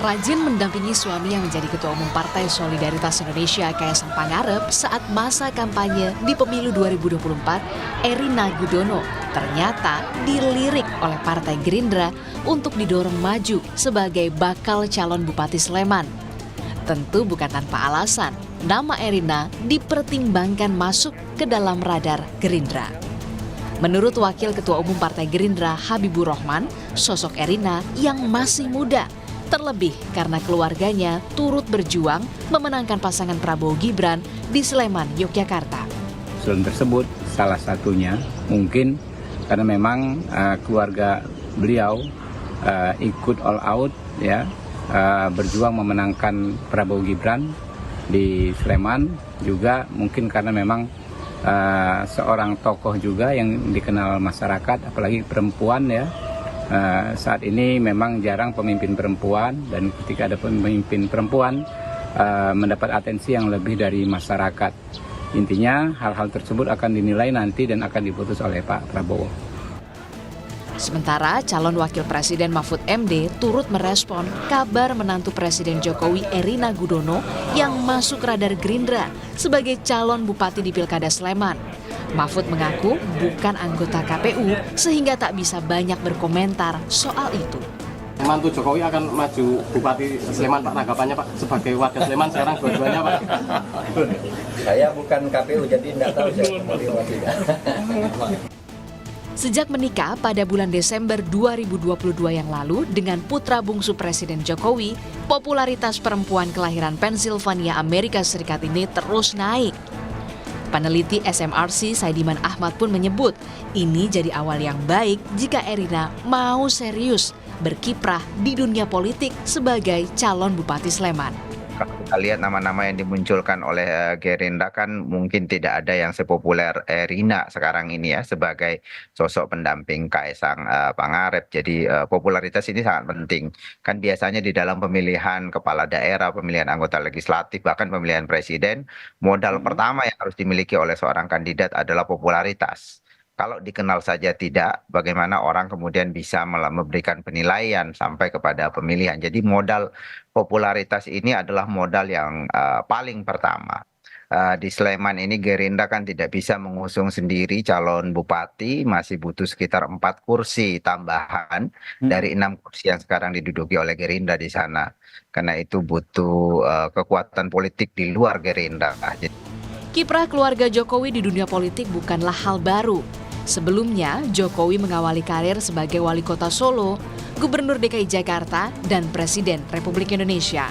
Rajin mendampingi suami yang menjadi Ketua Umum Partai Solidaritas Indonesia Kaisang Pangarep saat masa kampanye di Pemilu 2024, Erina Gudono ternyata dilirik oleh Partai Gerindra untuk didorong maju sebagai bakal calon Bupati Sleman. Tentu bukan tanpa alasan, nama Erina dipertimbangkan masuk ke dalam radar Gerindra. Menurut Wakil Ketua Umum Partai Gerindra Habibur Rahman, sosok Erina yang masih muda, terlebih karena keluarganya turut berjuang memenangkan pasangan Prabowo Gibran di Sleman, Yogyakarta. Usulan tersebut salah satunya mungkin karena memang keluarga beliau ikut all out ya, berjuang memenangkan Prabowo Gibran di Sleman, juga mungkin karena memang seorang tokoh juga yang dikenal masyarakat, apalagi perempuan ya. Saat ini memang jarang pemimpin perempuan, dan ketika ada pemimpin perempuan mendapat atensi yang lebih dari masyarakat. Intinya hal-hal tersebut akan dinilai nanti dan akan diputus oleh Pak Prabowo. Sementara calon wakil presiden Mahfud MD turut merespon kabar menantu Presiden Jokowi Erina Gudono yang masuk radar Gerindra sebagai calon bupati di Pilkada Sleman. Mahfud mengaku bukan anggota KPU sehingga tak bisa banyak berkomentar soal itu. Mantu Jokowi akan maju Bupati Sleman, Pak. Tanggapannya, Pak, sebagai warga Sleman sekarang dua-duanya, Pak. Saya bukan KPU, jadi tidak tahu saya mau tidak. Sejak menikah pada bulan Desember 2022 yang lalu dengan putra bungsu Presiden Jokowi, popularitas perempuan kelahiran Pennsylvania, Amerika Serikat ini terus naik. Peneliti SMRC Saidiman Ahmad pun menyebut ini jadi awal yang baik jika Erina mau serius berkiprah di dunia politik sebagai calon Bupati Sleman. Kalau kita lihat nama-nama yang dimunculkan oleh Gerindra kan mungkin tidak ada yang sepopuler Erina sekarang ini ya sebagai sosok pendamping Kaisang Pangarep. Jadi popularitas ini sangat penting. Kan biasanya di dalam pemilihan kepala daerah, pemilihan anggota legislatif, bahkan pemilihan presiden, modal pertama yang harus dimiliki oleh seorang kandidat adalah popularitas. Kalau dikenal saja tidak, bagaimana orang kemudian bisa memberikan penilaian sampai kepada pemilihan. Jadi modal popularitas ini adalah modal yang paling pertama. Di Sleman ini Gerindra kan tidak bisa mengusung sendiri calon bupati, masih butuh sekitar 4 kursi tambahan dari 6 kursi yang sekarang diduduki oleh Gerindra di sana. Karena itu butuh kekuatan politik di luar Gerindra. Kiprah keluarga Jokowi di dunia politik bukanlah hal baru. Sebelumnya, Jokowi mengawali karir sebagai wali kota Solo, gubernur DKI Jakarta, dan Presiden Republik Indonesia.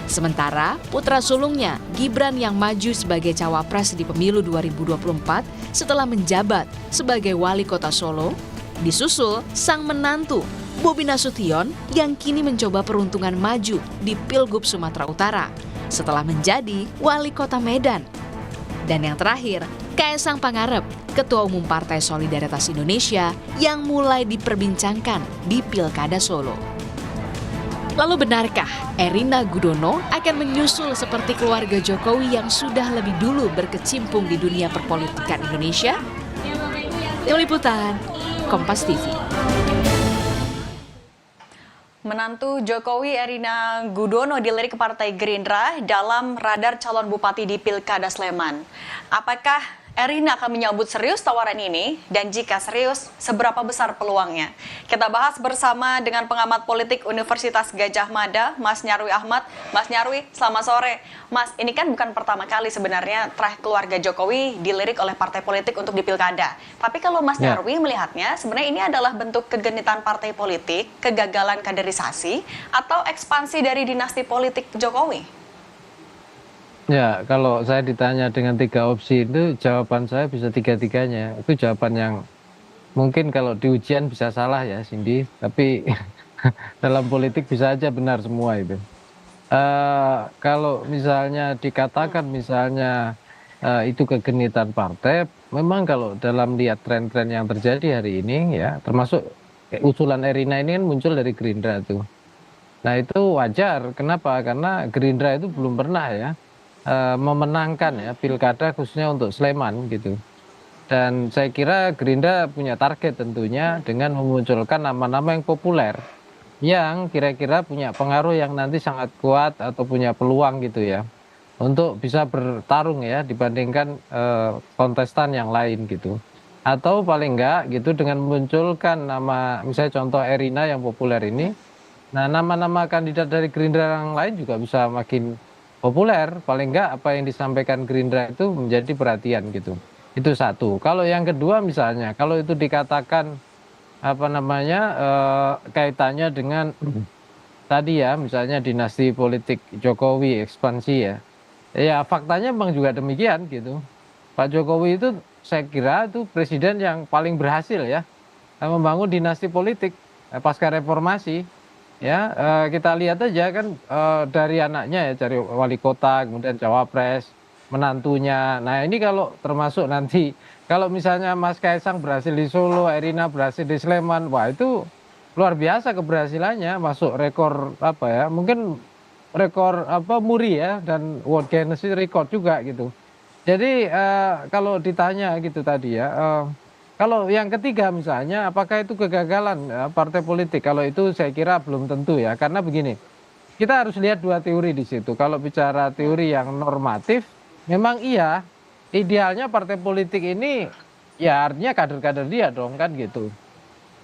Sementara, putra sulungnya, Gibran yang maju sebagai cawapres di pemilu 2024 setelah menjabat sebagai wali kota Solo, disusul sang menantu, Bobi Nasution, yang kini mencoba peruntungan maju di Pilgub Sumatera Utara setelah menjadi wali kota Medan. Dan yang terakhir, Kaisang Pangarep, Ketua Umum Partai Solidaritas Indonesia yang mulai diperbincangkan di Pilkada Solo. Lalu benarkah Erina Gudono akan menyusul seperti keluarga Jokowi yang sudah lebih dulu berkecimpung di dunia perpolitikan Indonesia? Tim Liputan, Kompas TV. Menantu Jokowi Erina Gudono dilirik Partai Gerindra dalam radar calon bupati di Pilkada Sleman. Apakah Erina akan menyambut serius tawaran ini? Dan jika serius, seberapa besar peluangnya? Kita bahas bersama dengan pengamat politik Universitas Gadjah Mada, Mas Nyarwi Ahmad. Mas Nyarwi, selamat sore. Mas, ini kan bukan pertama kali sebenarnya keluarga Jokowi dilirik oleh partai politik untuk di Pilkada. Tapi kalau Mas Nyarwi melihatnya, sebenarnya ini adalah bentuk kegenitan partai politik, kegagalan kaderisasi, atau ekspansi dari dinasti politik Jokowi? Ya, kalau saya ditanya dengan 3 opsi itu, jawaban saya bisa 3-tiganya. Itu jawaban yang mungkin kalau di ujian bisa salah ya, Cindy. Tapi dalam politik bisa aja benar semua itu. Kalau misalnya dikatakan misalnya itu kegenitan partai, memang kalau dalam lihat tren-tren yang terjadi hari ini ya, termasuk usulan Erina ini kan muncul dari Gerindra tuh. Nah itu wajar. Kenapa? Karena Gerindra itu belum pernah ya memenangkan ya pilkada khususnya untuk Sleman gitu. Dan saya kira Gerindra punya target tentunya dengan memunculkan nama-nama yang populer yang kira-kira punya pengaruh yang nanti sangat kuat atau punya peluang gitu ya untuk bisa bertarung ya dibandingkan kontestan yang lain gitu. Atau paling enggak gitu dengan memunculkan nama misalnya contoh Erina yang populer ini. Nah, nama-nama kandidat dari Gerindra yang lain juga bisa makin populer. Paling enggak apa yang disampaikan Gerindra itu menjadi perhatian gitu. Itu satu. Kalau yang kedua misalnya, kalau itu dikatakan apa namanya kaitannya dengan tadi ya, misalnya dinasti politik Jokowi ekspansi ya. Ya faktanya memang juga demikian gitu. Pak Jokowi itu saya kira itu presiden yang paling berhasil ya membangun dinasti politik pasca reformasi. Ya, kita lihat aja kan dari anaknya ya, dari wali kota, kemudian cawapres, menantunya. Nah, ini kalau termasuk nanti, kalau misalnya Mas Kaisang berhasil di Solo, Erina berhasil di Sleman, wah itu luar biasa keberhasilannya, masuk rekor apa ya, mungkin rekor apa Muri ya, dan World Guinness Record juga gitu. Jadi kalau ditanya gitu tadi ya, kalau yang ketiga misalnya, apakah itu kegagalan partai politik? Kalau itu saya kira belum tentu ya, karena begini, kita harus lihat dua teori di situ. Kalau bicara teori yang normatif, memang iya, idealnya partai politik ini ya artinya kader-kader dia dong kan gitu.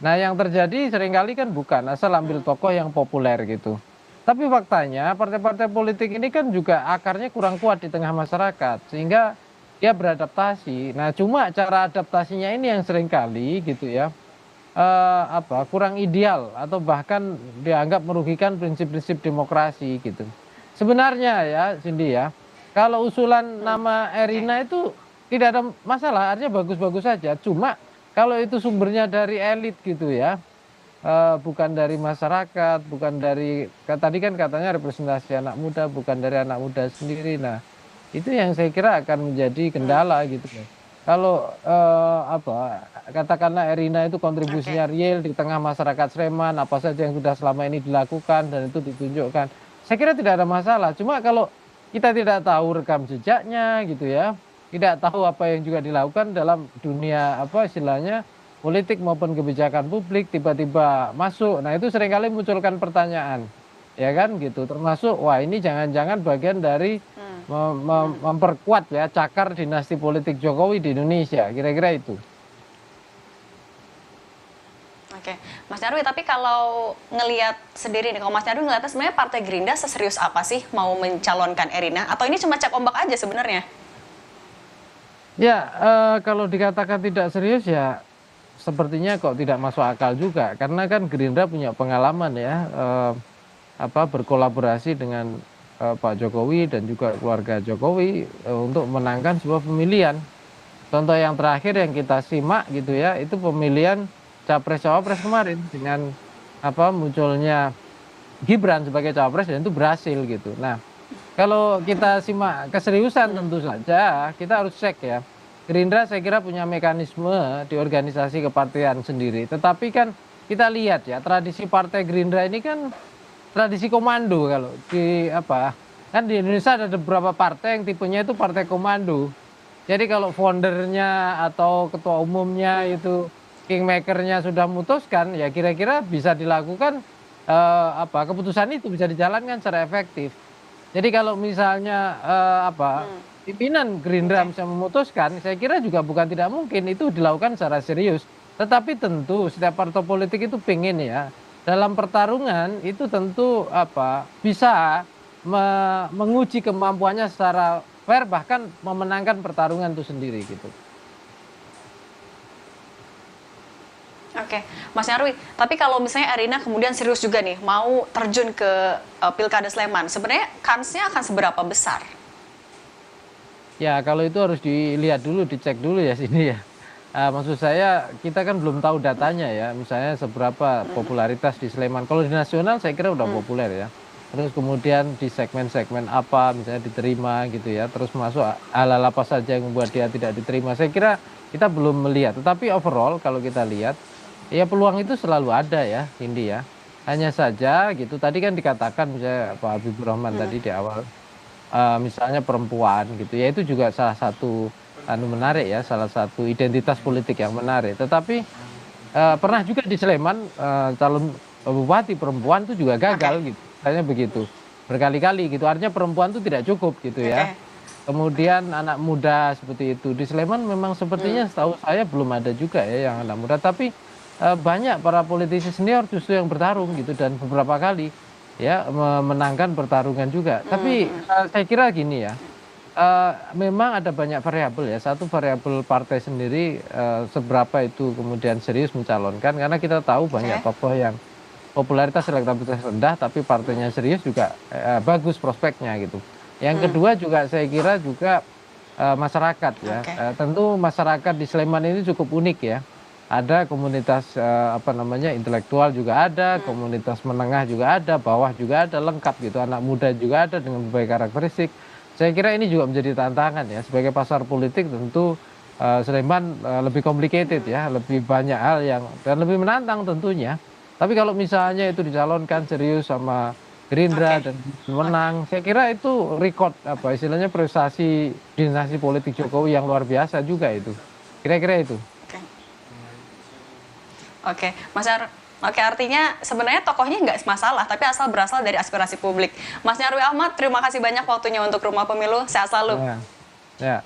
Nah yang terjadi seringkali kan bukan asal ambil tokoh yang populer gitu. Tapi faktanya partai-partai politik ini kan juga akarnya kurang kuat di tengah masyarakat, sehingga dia beradaptasi. Nah, cuma cara adaptasinya ini yang seringkali gitu ya, kurang ideal atau bahkan dianggap merugikan prinsip-prinsip demokrasi gitu. Sebenarnya ya, Cindy ya, kalau usulan nama Erina itu tidak ada masalah, artinya bagus-bagus saja. Cuma kalau itu sumbernya dari elit gitu ya, bukan dari masyarakat, bukan dari tadi kan katanya representasi anak muda, bukan dari anak muda sendiri. Nah, itu yang saya kira akan menjadi kendala gitu ya. Kalau katakanlah Erina itu kontribusinya real di tengah masyarakat Sleman, apa saja yang sudah selama ini dilakukan dan itu ditunjukkan. Saya kira tidak ada masalah. Cuma kalau kita tidak tahu rekam jejaknya gitu ya, tidak tahu apa yang juga dilakukan dalam dunia apa istilahnya politik maupun kebijakan publik tiba-tiba masuk. Nah, itu seringkali munculkan pertanyaan. Ya kan gitu, termasuk wah ini jangan-jangan bagian dari memperkuat ya cakar dinasti politik Jokowi di Indonesia, kira-kira itu. Oke, Mas Nyarwi, tapi kalau ngelihat sendiri nih, kalau Mas Nyarwi ngelihatnya sebenarnya Partai Gerindra seserius apa sih mau mencalonkan Erina? Atau ini cuma cek ombak aja sebenarnya? Ya, kalau dikatakan tidak serius ya sepertinya kok tidak masuk akal juga, karena kan Gerindra punya pengalaman ya berkolaborasi dengan Pak Jokowi dan juga keluarga Jokowi untuk menangkan sebuah pemilihan. Contoh yang terakhir yang kita simak gitu ya, itu pemilihan Capres-Cawapres kemarin dengan munculnya Gibran sebagai Cawapres dan itu berhasil gitu. Nah, kalau kita simak keseriusan tentu saja kita harus cek ya. Gerindra saya kira punya mekanisme di organisasi kepartian sendiri. Tetapi kan kita lihat ya, tradisi Partai Gerindra ini kan tradisi komando. Kalau di kan di Indonesia ada beberapa partai yang tipenya itu partai komando. Jadi kalau foundernya atau ketua umumnya itu kingmakernya sudah memutuskan, ya kira-kira bisa dilakukan keputusan itu bisa dijalankan secara efektif. Jadi kalau misalnya pimpinan Gerindra bisa memutuskan, saya kira juga bukan tidak mungkin itu dilakukan secara serius. Tetapi tentu setiap partai politik itu pengen ya dalam pertarungan itu tentu bisa menguji kemampuannya secara fair, bahkan memenangkan pertarungan itu sendiri gitu. Oke, Mas Nyarwi, tapi kalau misalnya Erina kemudian serius juga nih mau terjun ke Pilkada Sleman, sebenarnya kansnya akan seberapa besar? Ya kalau itu harus dilihat dulu, dicek dulu ya sini ya. Maksud saya kita kan belum tahu datanya ya, misalnya seberapa popularitas di Sleman. Kalau di nasional saya kira udah populer ya. Terus kemudian di segmen-segmen apa misalnya diterima gitu ya. Terus masuk hal-hal apa saja yang membuat dia tidak diterima. Saya kira kita belum melihat. Tetapi overall kalau kita lihat ya peluang itu selalu ada ya, Cindy ya. Hanya saja gitu tadi kan dikatakan misalnya Pak Habibur Rahman tadi di awal misalnya perempuan gitu ya, itu juga salah satu menarik ya, salah satu identitas politik yang menarik. Tetapi pernah juga di Sleman calon bupati perempuan itu juga gagal gitu. Misalnya begitu. Berkali-kali gitu. Artinya perempuan itu tidak cukup gitu ya. Kemudian anak muda seperti itu. Di Sleman memang sepertinya setahu saya belum ada juga ya yang anak muda. Tapi banyak para politisi senior justru yang bertarung gitu. Dan beberapa kali ya memenangkan pertarungan juga. Tapi saya kira gini ya. Memang ada banyak variabel ya. Satu variabel partai sendiri seberapa itu kemudian serius mencalonkan, karena kita tahu banyak tokoh yang popularitas elektabilitas rendah tapi partainya serius juga bagus prospeknya gitu. Yang kedua juga saya kira juga masyarakat ya. Tentu masyarakat di Sleman ini cukup unik ya. Ada komunitas intelektual juga ada, komunitas menengah juga ada, bawah juga ada, lengkap gitu. Anak muda juga ada dengan berbagai karakteristik. Saya kira ini juga menjadi tantangan ya, sebagai pasar politik tentu Sleman lebih complicated ya, lebih banyak hal yang dan lebih menantang tentunya. Tapi kalau misalnya itu dicalonkan serius sama Gerindra dan menang, saya kira itu record istilahnya prestasi dinasti politik Jokowi yang luar biasa juga itu. Kira-kira itu. Oke, Mas Oke, artinya sebenarnya tokohnya nggak masalah, tapi asal berasal dari aspirasi publik. Mas Nyarwi Ahmad, terima kasih banyak waktunya untuk Rumah Pemilu. Sehat selalu. Ya.